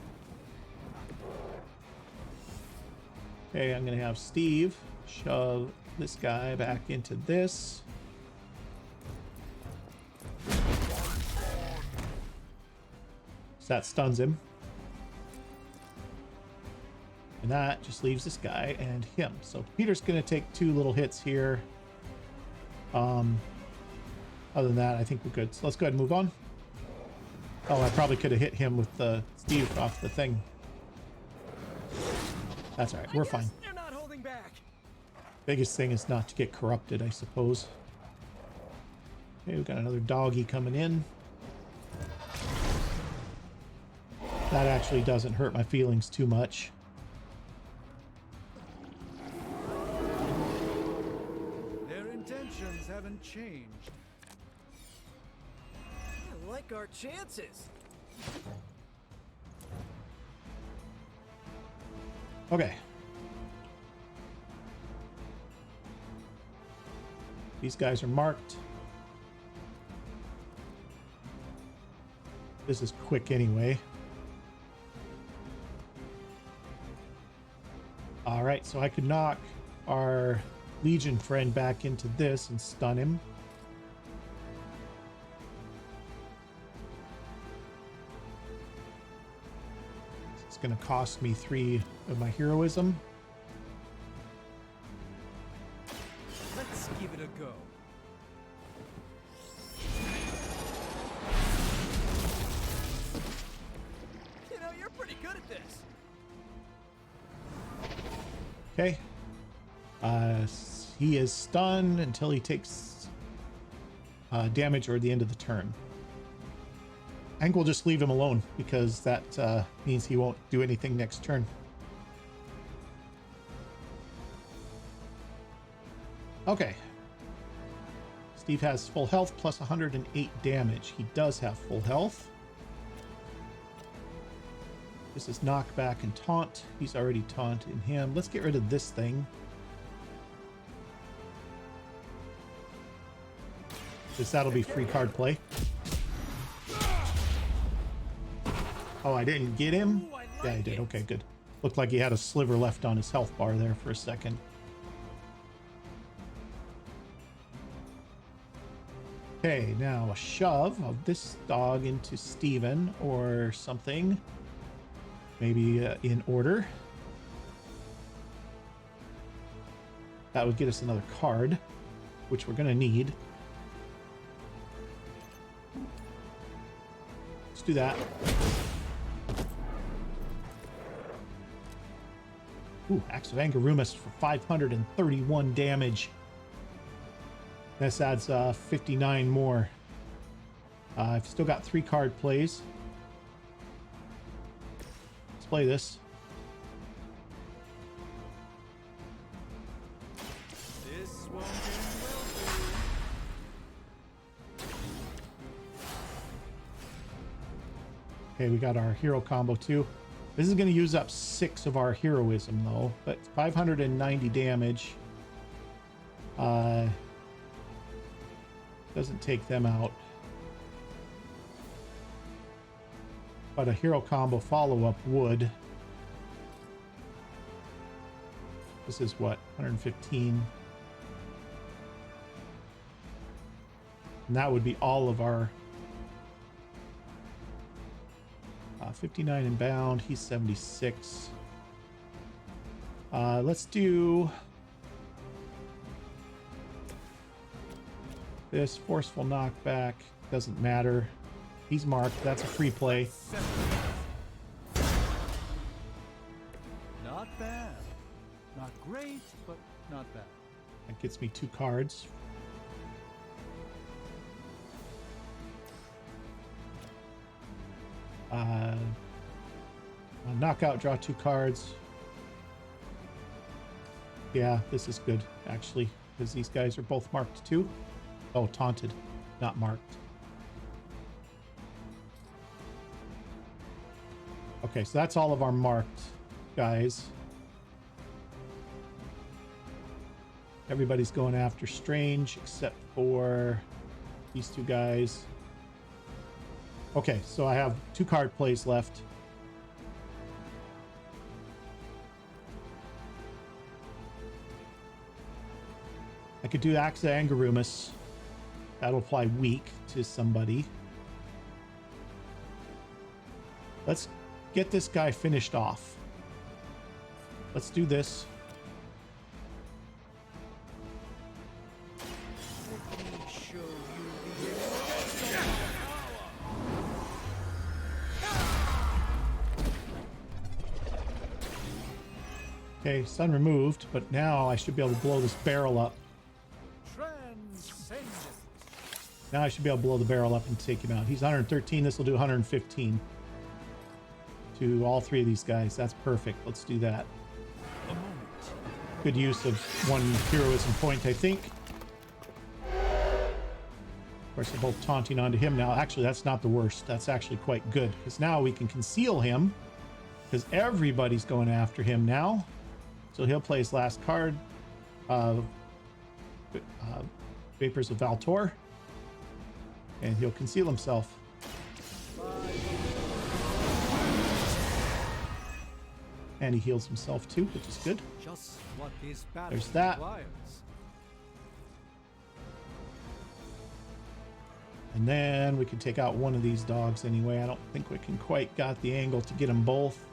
Speaker 1: Okay, I'm going to have Steve shove this guy back into this. So that stuns him. And that just leaves this guy and him. So Peter's going to take 2 little hits here. Other than that, I think we're good. So let's go ahead and move on. Oh, I probably could have hit him with Steve off the thing. That's all right. We're fine.
Speaker 10: They're not holding back.
Speaker 1: Biggest thing is not to get corrupted, I suppose. Okay, we've got another doggy coming in. That actually doesn't hurt my feelings too much.
Speaker 12: Their intentions haven't changed.
Speaker 10: I like our chances.
Speaker 1: Okay. These guys are marked. This is quick anyway. All right, so I could knock our Legion friend back into this and stun him. It's going to cost me 3 of my heroism.
Speaker 12: Let's give it a go.
Speaker 10: You know, you're pretty good at this.
Speaker 1: Okay. He is stunned until he takes damage or the end of the turn. I think we'll just leave him alone because that means he won't do anything next turn. Okay. Steve has full health plus 108 damage. He does have full health. This is knockback and taunt. He's already taunting him. Let's get rid of this thing. Because that'll be free card play. Oh, I didn't get him? Yeah, I did. Okay, good. Looked like he had a sliver left on his health bar there for a second. Okay, now a shove of this dog into Steven or something. Maybe in order. That would get us another card, which we're going to need. Let's do that. Ooh, Axe of Angarumus for 531 damage. This adds 59 more. I've still got 3 card plays. Let's play this.
Speaker 12: This won't end well for you.
Speaker 1: Okay, we got our hero combo too. This is going to use up 6 of our heroism though, but 590 damage. Doesn't take them out. But a hero combo follow-up would. This is what, 115. And that would be all of our 59 in bound. He's 76. Let's do this forceful knockback. Doesn't matter. He's marked. That's a free play.
Speaker 12: Not bad. Not great, but not bad.
Speaker 1: That gets me 2 cards. Knockout, draw 2 cards. Yeah, this is good, actually, because these guys are both marked too. Oh, taunted, not marked. Okay, so that's all of our marked guys. Everybody's going after Strange except for these 2 guys. Okay, so I have 2 card plays left. I could do Axe of Angarumus. That'll apply weak to somebody. Let's get this guy finished off. Let's do this. Okay, sun removed, but now I should be able to blow this barrel up. Now I should be able to blow the barrel up and take him out. He's 113. This will do 115 to all 3 of these guys. That's perfect. Let's do that. Good use of 1 heroism point, I think. Of course, they're both taunting onto him now. Actually, that's not the worst. That's actually quite good, because now we can conceal him, because everybody's going after him now. So he'll play his last card, Vapors of Valtor, and he'll conceal himself. And he heals himself too, which is good.
Speaker 12: Just what this battle
Speaker 1: There's that.
Speaker 12: requires.
Speaker 1: And then we can take out one of these dogs anyway. I don't think we can quite got the angle to get them both.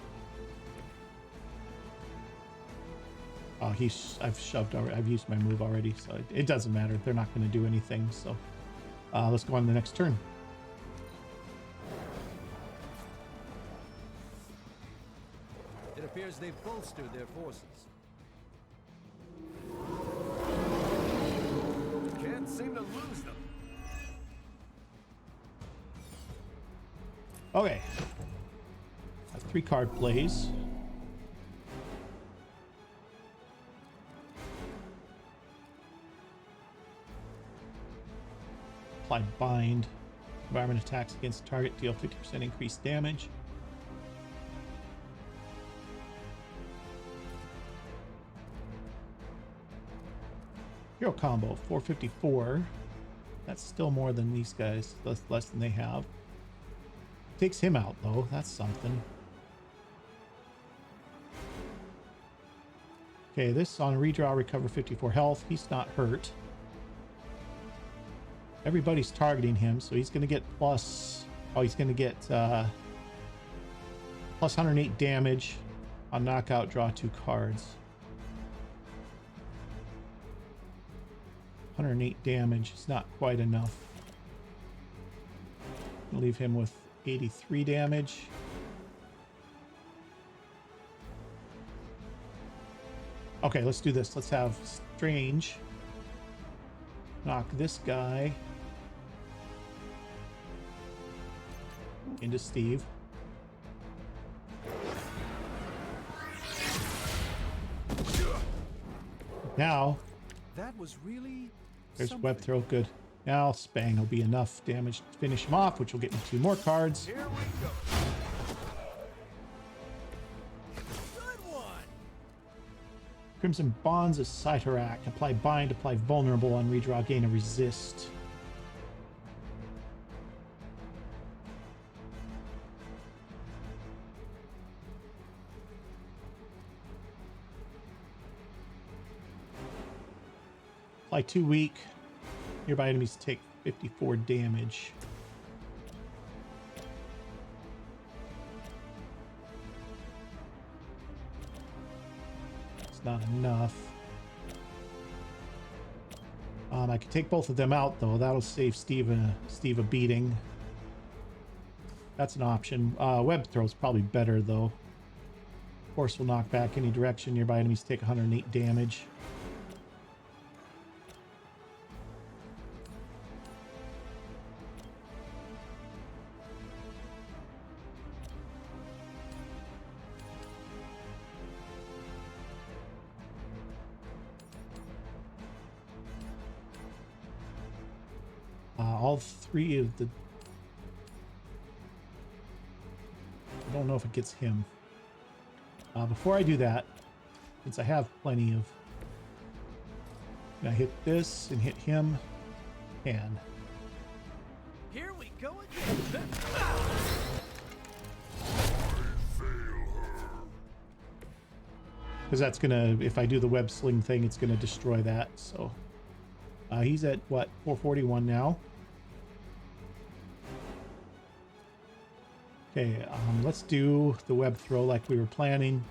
Speaker 1: Oh, I've shoved already. I've used my move already, so it doesn't matter. They're not going to do anything. So let's go on to the next turn.
Speaker 12: It appears they've bolstered their forces.
Speaker 5: Can't seem to lose them.
Speaker 1: Okay. 3 card plays. apply bind. Environment attacks against target deal 50% increased damage. Hero combo 454. That's still more than these guys. Less than they have. Takes him out though. That's something. Okay, this on redraw, recover 54 health. He's not hurt. Everybody's targeting him, so he's going to get plus... Oh, he's going to get plus 108 damage on knockout, draw 2 cards. 108 damage is not quite enough. I'll leave him with 83 damage. Okay, let's do this. Let's have Strange knock this guy into Steve. Now,
Speaker 12: that was really
Speaker 1: there's
Speaker 12: something.
Speaker 1: web throw. Good. Now Spang will be enough damage to finish him off, which will get me 2 more cards.
Speaker 14: Here we go. Good one.
Speaker 1: Crimson Bonds is Cyterac. Apply bind, apply vulnerable on redraw, gain a resist. Apply 2 weak. Nearby enemies take 54 damage. It's not enough. I could take both of them out though. That'll save Steve a beating. That's an option. Web throw's probably better though. Force will knock back any direction. Nearby enemies take 108 damage. All 3 of the... I don't know if it gets him. Before I do that, since I have plenty of... I hit this and hit him, and...
Speaker 14: Here we go again.
Speaker 1: Because that's gonna, if I do the web sling thing, it's gonna destroy that, so... he's at, what, 441 now? Okay, let's do the web throw like we were planning.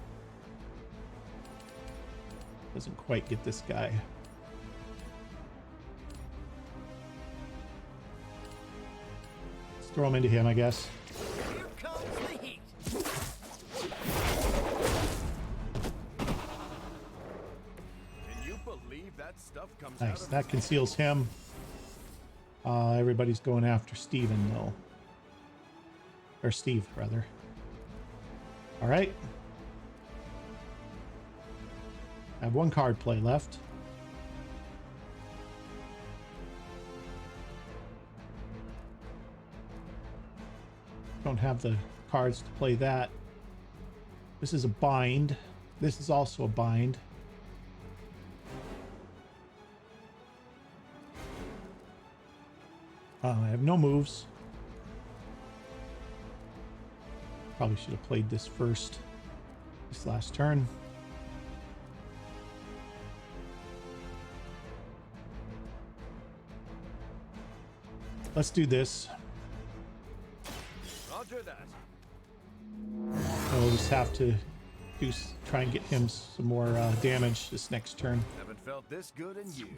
Speaker 1: Doesn't quite get this guy. Let's throw him into him, I guess.
Speaker 14: Here comes the heat. Can you believe that stuff comes out
Speaker 1: Nice,
Speaker 14: of
Speaker 1: that conceals him. Everybody's going after Steven, though. Or Steve, rather. All right. I have 1 card play left. Don't have the cards to play that. This is a bind. This is also a bind. I have no moves. Probably should have played this first. This last turn. Let's do this.
Speaker 14: Roger that.
Speaker 1: I'll just have to try and get him some more damage this next turn.
Speaker 14: Haven't felt this good in years.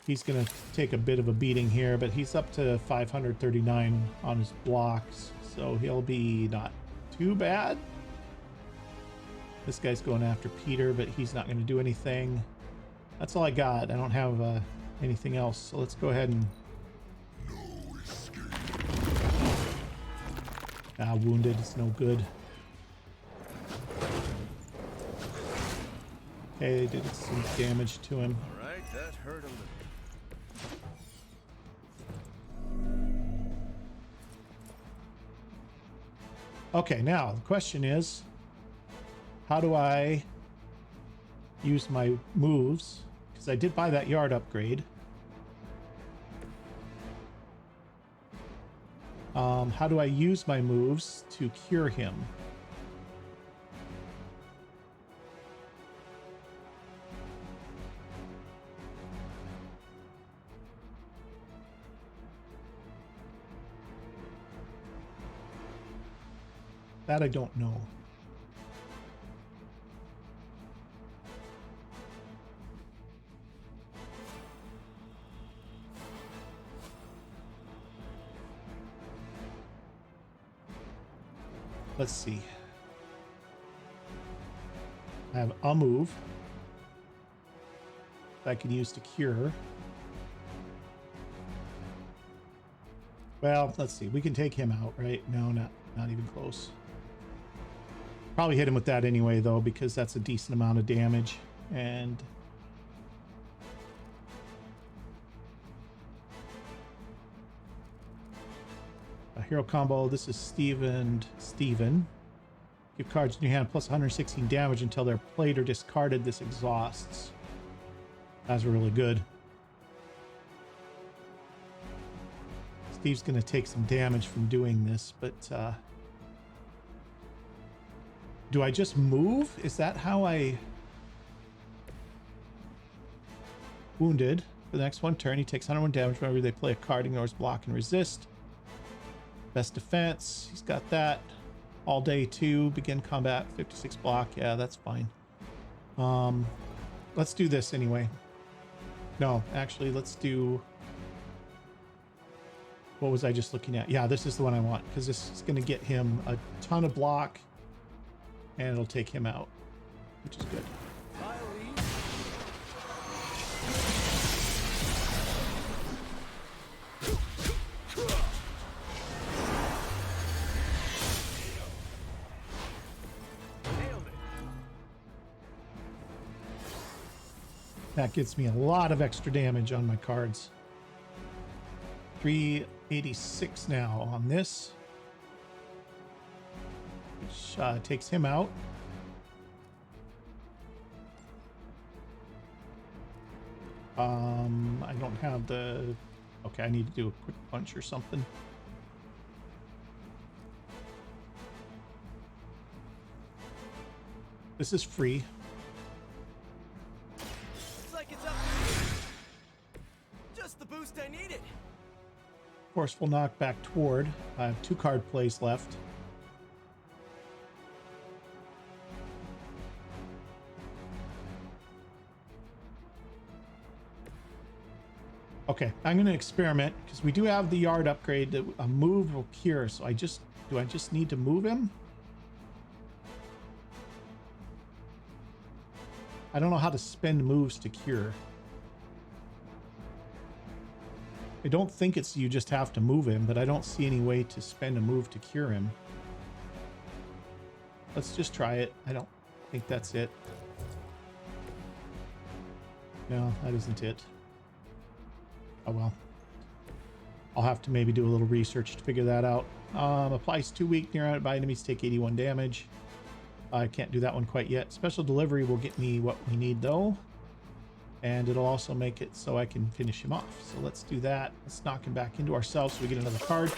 Speaker 1: He's going to take a bit of a beating here, but he's up to 539 on his blocks, so he'll be not too bad. This guy's going after Peter, but he's not going to do anything. That's all I got. I don't have anything else, so let's go ahead and... wounded. It's no good. Okay, did some damage to him.
Speaker 14: All right, that hurt a little.
Speaker 1: Okay, now the question is, how do I use my moves? Because I did buy that yard upgrade. How do I use my moves to cure him? That I don't know. Let's see. I have a move that I can use to cure. Well, let's see. We can take him out, right? No, not even close. Probably hit him with that anyway, though, because that's a decent amount of damage. And a hero combo. This is Steven. Give cards in your hand plus 116 damage until they're played or discarded. This exhausts. That's really good. Steve's going to take some damage from doing this, but do I just move? Is that how I... Wounded. For the next one turn, he takes 101 damage whenever they play a card, ignores block and resist. Best defense. He's got that. All day 2. Begin combat. 56 block. Yeah, that's fine. Let's do this anyway. No, actually, let's do... What was I just looking at? Yeah, this is the one I want, because this is going to get him a ton of block, and it'll take him out, which is good. That gets me a lot of extra damage on my cards. 386 now on this, which takes him out. I don't have the... Okay, I need to do a quick punch or something. This is free.
Speaker 10: The boost I needed.
Speaker 1: Forceful knockback toward. I have 2 card plays left. Okay, I'm going to experiment because we do have the yard upgrade that a move will cure. So do I just need to move him? I don't know how to spend moves to cure. I don't think it's you just have to move him, but I don't see any way to spend a move to cure him. Let's just try it. I don't think that's it. No, that isn't it. Oh well. I'll have to maybe do a little research to figure that out. Applies 2 weak near by enemies, take 81 damage. I can't do that one quite yet. Special delivery will get me what we need though. And it'll also make it so I can finish him off. So let's do that. Let's knock him back into ourselves so we get another card.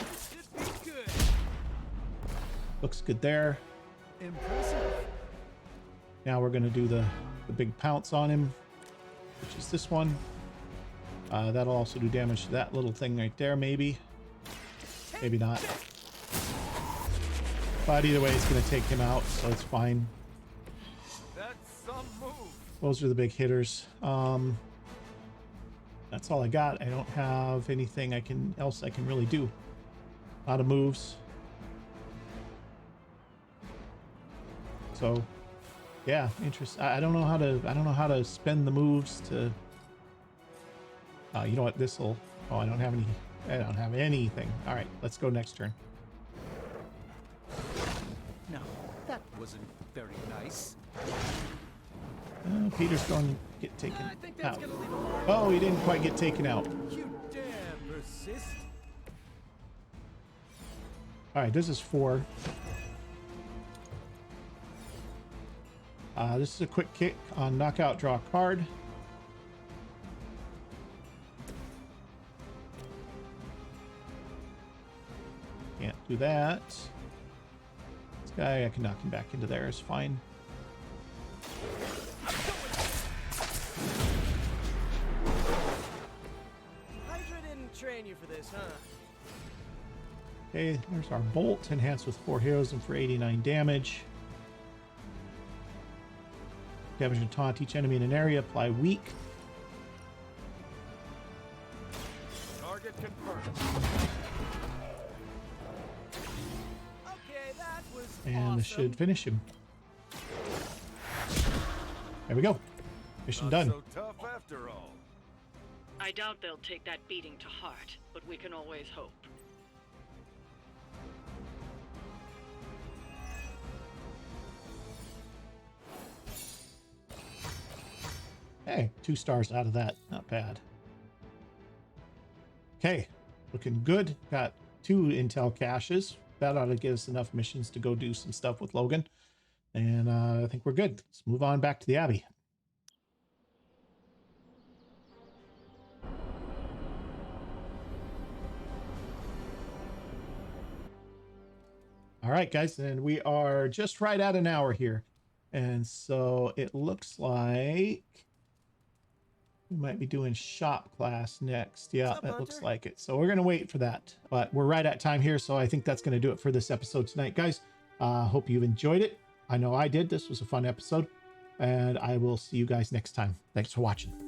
Speaker 1: Looks good there.
Speaker 12: Impressive.
Speaker 1: Now we're going to do the big pounce on him, which is this one. That'll also do damage to that little thing right there, maybe. Maybe not. But either way, it's going to take him out, so it's fine.
Speaker 14: That's some move.
Speaker 1: Those are the big hitters. That's all I got. I don't have anything else I can really do. A lot of moves. So, yeah, interesting. I don't know how to spend the moves to. You know what? This'll. Oh, I don't have anything. All right, let's go next turn.
Speaker 12: No, that wasn't very nice.
Speaker 1: Peter's going to get taken out. Oh, he didn't quite get taken out.
Speaker 12: You dare persist?
Speaker 1: All right, this is 4. This is a quick kick on knockout, draw a card. Can't do that. This guy, I can knock him back into there, is fine.
Speaker 10: Hydra didn't train you for this, huh?
Speaker 1: Okay, there's our bolt, enhanced with 4 heroism for 89 damage. Damage and taunt each enemy in an area, apply weak.
Speaker 14: Target confirmed.
Speaker 10: Okay, that was
Speaker 1: And
Speaker 10: awesome.
Speaker 1: this should finish him. There we go. Mission done.
Speaker 14: So tough after all.
Speaker 11: I doubt they'll take that beating to heart, but we can always hope.
Speaker 1: Hey, 2 stars out of that. Not bad. Okay, looking good. Got 2 intel caches. That ought to give us enough missions to go do some stuff with Logan. And I think we're good. Let's move on back to the Abbey. All right, guys, and we are just right at an hour here. And so it looks like we might be doing shop class next. Yeah, that looks like it. So we're going to wait for that. But we're right at time here, so I think that's going to do it for this episode tonight, guys. Hope you've enjoyed it. I know I did. This was a fun episode. And I will see you guys next time. Thanks for watching.